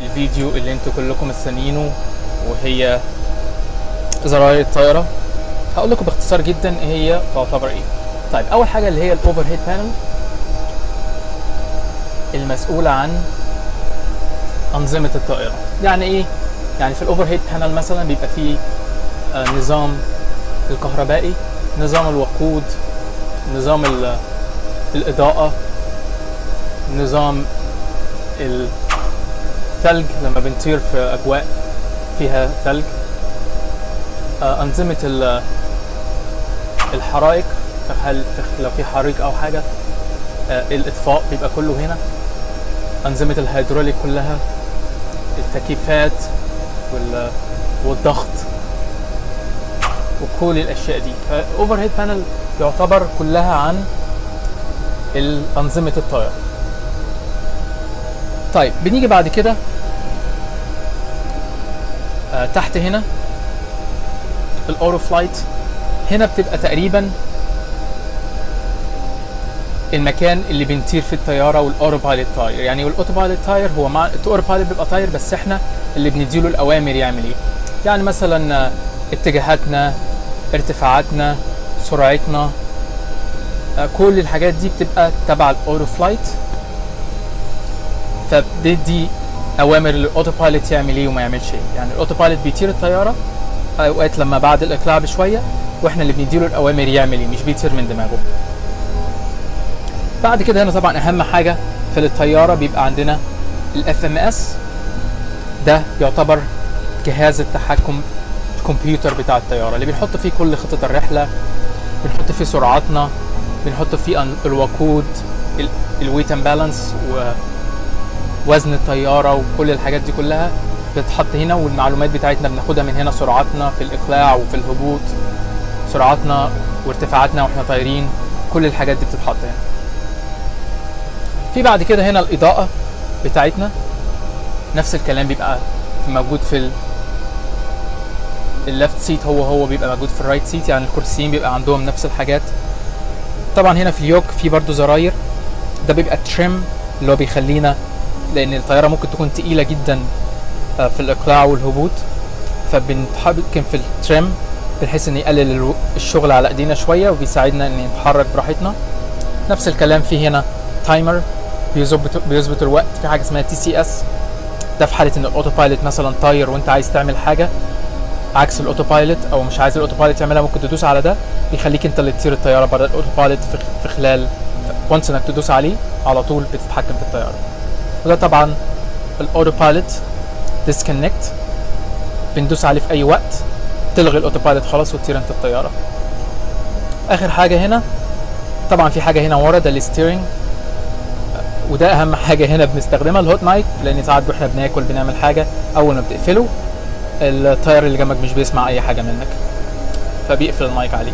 الفيديو اللي انتوا كلكم مستنيينه، وهي زراير الطياره. هقول لكم باختصار جدا ايه هي تعتبر ايه. طيب اول حاجه اللي هي الاوفر هيد بانل، المسؤوله عن انظمه الطائره. يعني ايه؟ يعني في الاوفر هيد بانل مثلا بيبقى فيه نظام الكهربائي، نظام الوقود، نظام الاضاءه، نظام الثلج لما بنطير في اجواء فيها ثلج، انظمه الحرائق في حال لو في حريق او حاجه، الاطفاء بيبقى كله هنا، انظمه الهيدروليك كلها، التكييفات والضغط وكل الاشياء دي. فاوفر هيد بانل يعتبر كلها عن انظمه الطياره. طيب بنيجي بعد كده تحت هنا الاورو فلايت. هنا بتبقى تقريبا المكان اللي بنطير فيه الطياره والاورو بايلوت طاير. يعني والاوتو بايلوت طاير هو مع الاورو بايلوت بيبقى طاير، بس احنا اللي بنديله الاوامر يعمل ايه. يعني مثلا اتجاهاتنا، ارتفاعاتنا، سرعتنا، كل الحاجات دي بتبقى تبع الاورو فلايت. فبدي اوامر للاوتو بايلوت يعمل ايه وما يعملش ايه. يعني الاوتو بايلوت بيطير الطياره اوقات لما بعد الاقلاع بشويه، واحنا اللي بنديله الاوامر يعمل ايه، مش بيطير من دماغه. بعد كده هنا طبعا اهم حاجه في الطياره بيبقى عندنا الاف ام اس. ده يعتبر جهاز التحكم، الكمبيوتر بتاع الطياره اللي بنحط فيه كل خطط الرحله، بنحط فيه سرعاتنا، بنحط فيه الوقود، الويت اند بالانس ووزن الطياره، وكل الحاجات دي كلها بتتحط هنا. والمعلومات بتاعتنا بناخدها من هنا، سرعاتنا في الاقلاع وفي الهبوط، سرعاتنا وارتفاعاتنا واحنا طايرين، كل الحاجات دي بتتحط هنا. في بعد كده هنا الاضاءه بتاعتنا، نفس الكلام بيبقى موجود في الليفت سيت، هو بيبقى موجود في الرايت سيت. يعني الكرسيين بيبقى عندهم نفس الحاجات. طبعا هنا في اليوك في برضو زراير، ده بيبقى تريم اللي هو بيخلينا، لان الطياره ممكن تكون تقيله جدا في الاقلاع والهبوط، فبنتحكم في التريم بحيث ان يقلل الشغل على ايدينا شويه وبيساعدنا ان نتحرك براحتنا. نفس الكلام في هنا تايمر بيظبط الوقت. في حاجه اسمها تي سي اس، ده في حاله ان الاوتو بايلوت مثلا طاير وانت عايز تعمل حاجه عكس الاوتو بايلوت، او مش عايز الاوتو بايلوت يعملها، ممكن تدوس على ده بيخليك انت اللي تطير الطياره بدل الاوتو بايلوت في خلال وانس انك تدوس عليه على طول بتتحكم في الطياره. وده طبعا الاوتو بايلوت ديسكونكت، بندوس عليه في اي وقت تلغي الاوتو بايلوت خلاص وتطير انت الطياره. اخر حاجه هنا طبعا في حاجه هنا ورا، ده الستيرنج، وده اهم حاجه هنا بنستخدمها، الهوت مايك، لان ساعات واحنا بناكل بنعمل حاجه اول ما بتقفله الطيار اللي جنبك مش بيسمع اي حاجه منك فبيقفل المايك عليك.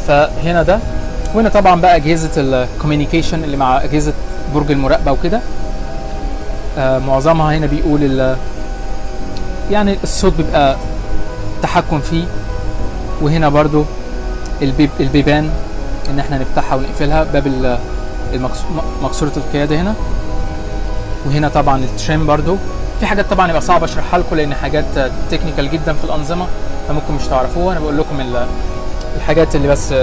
فهنا ده. وهنا طبعا بقى اجهزه الكوميونيكيشن اللي مع اجهزه برج المراقبه وكده، معظمها هنا بيقول يعني الصوت بيبقى تحكم فيه. وهنا برضو البيبان ان احنا نفتحها ونقفلها، باب مكسورة القيادة هنا. وهنا طبعا التريم برضو. في حاجات طبعا يبقى صعب اشرحها لكم لان حاجات تكنيكال جدا في الانظمة فممكن مش تعرفوها. انا بقول لكم الحاجات اللي بس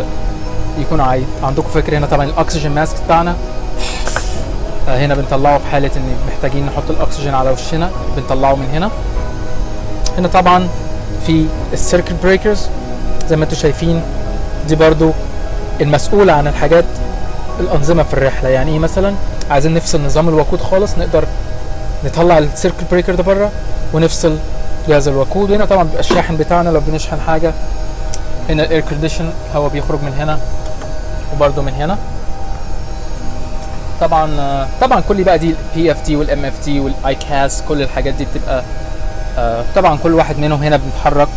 يكون عندكم فكرة. هنا طبعا الاكسجين ماسك بتاعنا، هنا بنطلعه في حالة ان محتاجين نحط الاكسجين على وشنا بنطلعه من هنا. هنا طبعا في السيركت بريكرز زي ما انتم شايفين، دي برضو المسؤولة عن الحاجات الأنظمة في الرحلة. يعني ايه مثلا عايزين نفصل نظام الوقود خالص، نقدر نطلع السيركل بريكر ده بره ونفصل جهاز الوقود. وهنا طبعا بيبقى الشاحن بتاعنا لو بنشحن حاجة. هنا الاير كونديشن، هوا بيخرج من هنا وبرده من هنا. طبعا كل بقى دي البي اف تي والام اف تي والاي كاس، كل الحاجات دي بتبقى طبعا كل واحد منهم هنا بنتحرك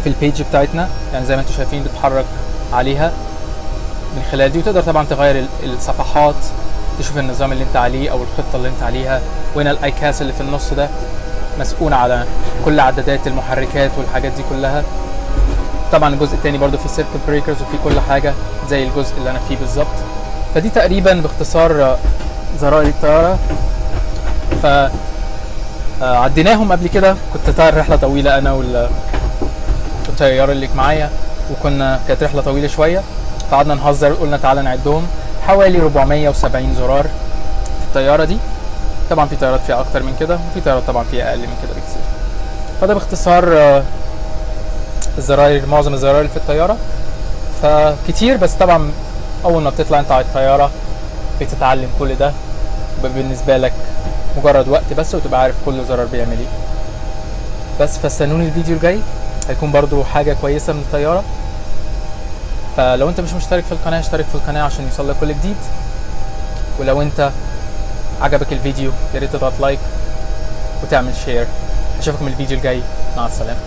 في البيج بتاعتنا. يعني زي ما انتم شايفين بتتحرك عليها من خلال دي، وتقدر طبعا تغير الصفحات، تشوف النظام اللي انت عليه او الخطه اللي انت عليها. وهنا الاي كاس اللي في النص ده مسؤول على كل عدادات المحركات والحاجات دي كلها. طبعا الجزء الثاني برضو في السيركت بريكرز وفي كل حاجه زي الجزء اللي انا فيه بالظبط. فدي تقريبا باختصار زراير الطياره. عديناهم قبل كده، كنت طاير رحله طويله انا والطيار اللي معايا، كانت رحله طويله شويه، فقعدنا نهزر قلنا تعالى نعدهم. حوالي 470 زرار في الطياره دي. طبعا في طيارات فيها اكتر من كده، وفي طيارات طبعا فيها اقل من كده بكتير. فده باختصار الزراير، معظم الزراير اللي في الطياره. فكتير، بس طبعا اول ما بتطلع انت على الطياره بتتعلم كل ده، بالنسبه لك مجرد وقت بس، وتبقى عارف كل زرار بيعمل ايه. بس فاستنوني الفيديو الجاي، هيكون برضو حاجه كويسه من الطياره. فلو انت مش مشترك في القناه اشترك في القناه عشان يوصلك كل جديد. ولو انت عجبك الفيديو يا ريت تضغط لايك وتعمل شير. اشوفكم الفيديو الجاي، مع السلامه.